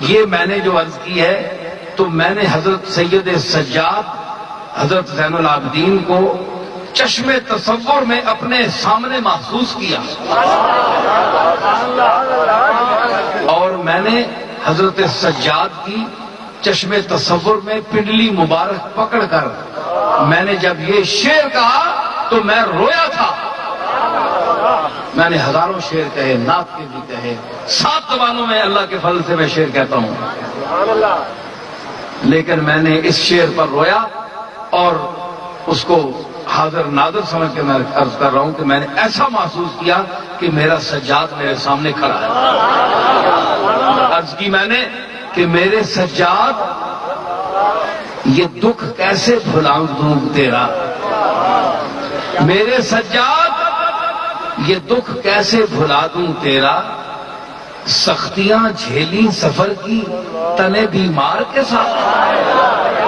یہ میں نے جو عرض کی ہے تو میں نے حضرت سید سجاد حضرت زین العابدین کو چشم تصور میں اپنے سامنے محسوس کیا، اور میں نے حضرت سجاد کی چشم تصور میں پنڈلی مبارک پکڑ کر میں نے جب یہ شعر کہا تو میں رویا تھا۔ میں نے ہزاروں شعر کہے، نعت کے بھی کہے، 7 زبانوں میں اللہ کے فضل سے میں شعر کہتا ہوں، لیکن میں نے اس شعر پر رویا اور اس کو حاضر ناظر سمجھ کے میں عرض کر رہا ہوں کہ میں نے ایسا محسوس کیا کہ میرا سجاد میرے سامنے کھڑا ہے۔ عرض کی میں نے کہ میرے سجاد یہ دکھ کیسے بھلا دوں تیرا، میرے سجاد یہ دکھ کیسے بھلا دوں تیرا، سختیاں جھیلی سفر کی تنے بیمار کے ساتھ،